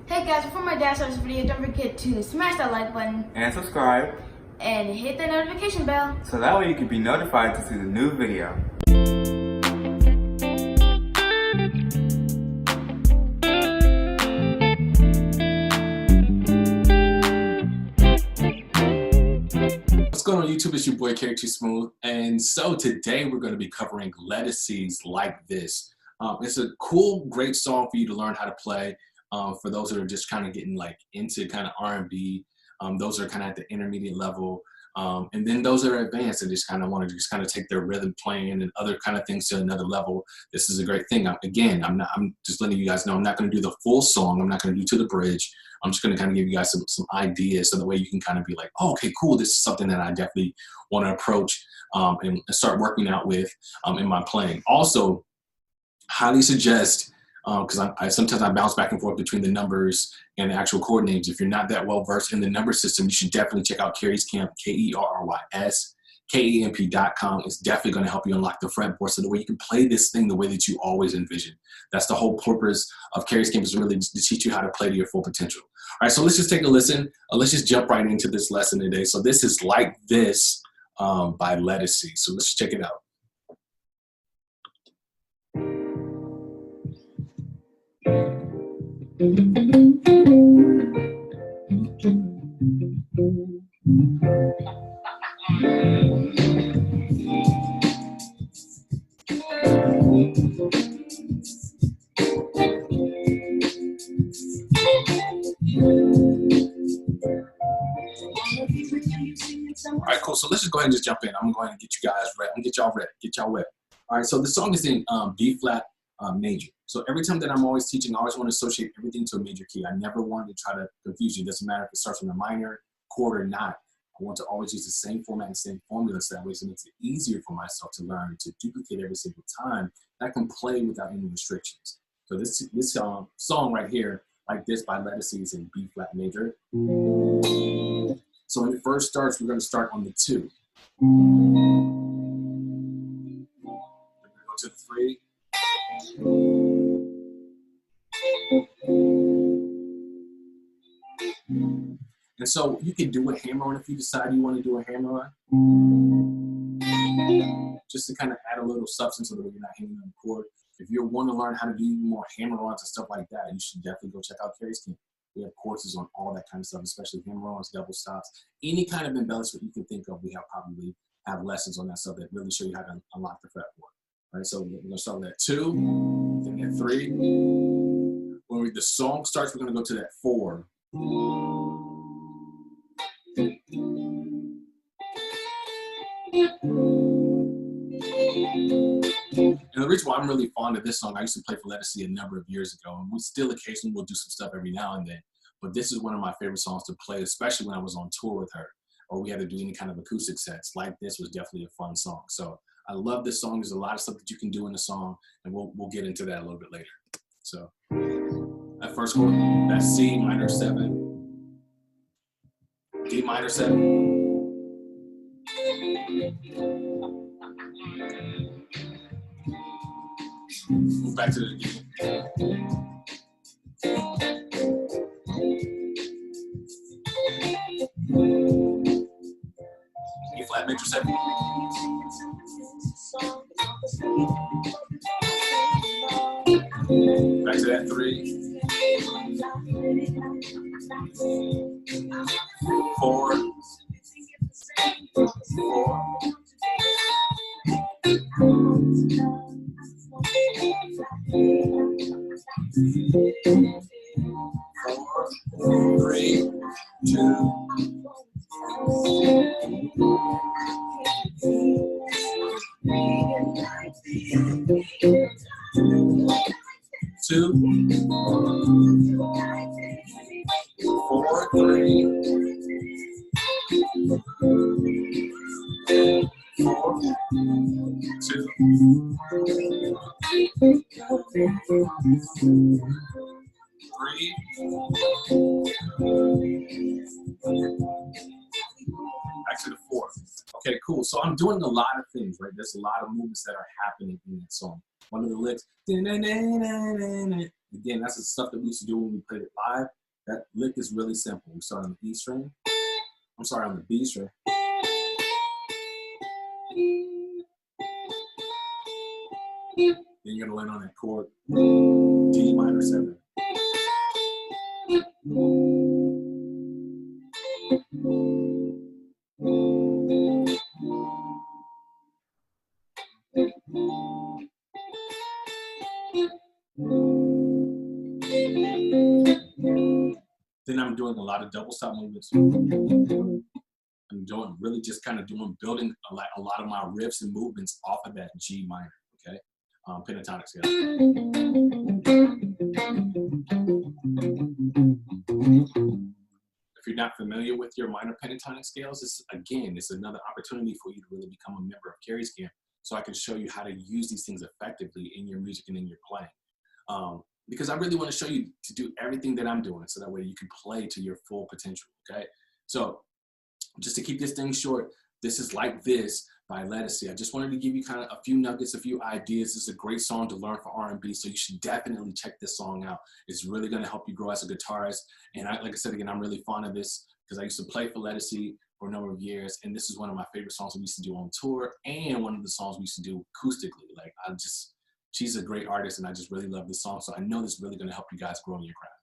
Hey guys, before my dad starts this video, don't forget to smash that like button and subscribe and hit the notification bell so that way you can be notified to see the new video. What's going on YouTube? It's your boy Kerry Smooth, and so today we're going to be covering Ledisi's Like This. It's a cool, great song for you to learn how to play. For those that are just kind of getting like into kind of R&B, those are kind of at the intermediate level, and then those that are advanced and just kind of want to just kind of take their rhythm playing and other kind of things to another level. This is a great thing. I'm just letting you guys know I'm not going to do the full song. I'm not going to do to the bridge. I'm just going to kind of give you guys some ideas so the way you can kind of be like, oh, okay, cool. This is something that I definitely want to approach and start working out with in my playing. Also, highly suggest, because I sometimes I bounce back and forth between the numbers and the actual chord names. If you're not that well versed in the number system, you should definitely check out Kerry's Camp, KerrysKamp.com. It's definitely going to help you unlock the fretboard so the way you can play this thing the way that you always envision. That's the whole purpose of Kerry's Camp, is really to teach you how to play to your full potential. All right, so let's just take a listen. Let's just jump right into this lesson today. So this is Like This by Ledisi. So let's check it out. All right, cool. So let's just go ahead and just jump in. I'm going to get you guys ready. I'm gonna get y'all ready. Get y'all wet. All right. So the song is in B flat major. So every time that I'm always teaching, I always want to associate everything to a major key. I never want to try to confuse you. It doesn't matter if it starts from a minor chord or not. I want to always use the same format and same formula, so that way it makes it easier for myself to learn, to duplicate every single time. I can play without any restrictions. So this song right here, Like This by Ledisi, is in B flat major. So when it first starts, we're going to start on the 2. We're going to go to the 3. And so you can do a hammer on if you decide you want to do a hammer on, just to kind of add a little substance so that you're not hanging on the chord. If you want to learn how to do more hammer-ons and stuff like that, you should definitely go check out Kerry's Camp. We have courses on all that kind of stuff, especially hammer-ons, double stops, any kind of embellishment you can think of. We probably have lessons on that stuff that really show you how to unlock the fretboard. All right, so we're going to start with that 2, then that 3. When the song starts, we're going to go to that 4. And the reason why I'm really fond of this song, I used to play for Ledisi a number of years ago, and we still occasionally will do some stuff every now and then, but this is one of my favorite songs to play, especially when I was on tour with her, or we had to do any kind of acoustic sets. Like This was definitely a fun song. So I love this song. There's a lot of stuff that you can do in the song, and we'll get into that a little bit later. So that first chord, that's C minor 7, D minor 7, move back to the beginning. E flat major 7. Back to that 3. 4. 4. 4, 3, 2. 2, 4, 3, 4, 2, 3. Back to the 4. Okay, cool. So I'm doing a lot of things, right? There's a lot of movements that are happening in that song. One of the licks, you Again, that's the stuff that we used to do when we played it live. That lick is really simple. We start on the E string. I'm sorry, on the B string. Then you're gonna land on that chord, D minor 7. Then I'm doing a lot of double stop movements. I'm doing really just kind of building a lot of my riffs and movements off of that G minor, okay? Pentatonic scale. If you're not familiar with your minor pentatonic scales, it's another opportunity for you to really become a member of Kerry's camp, so I can show you how to use these things effectively in your music and in your playing. Because I really want to show you to do everything that I'm doing, so that way you can play to your full potential, okay? So just to keep this thing short, this is Like This by Ledisi. I just wanted to give you kind of a few nuggets, a few ideas. This is a great song to learn for R&B, so you should definitely check this song out. It's really going to help you grow as a guitarist. And like I said again, I'm really fond of this because I used to play for Ledisi for a number of years, and this is one of my favorite songs we used to do on tour, and one of the songs we used to do acoustically. She's a great artist, and I just really love this song, so I know this is really going to help you guys grow in your craft.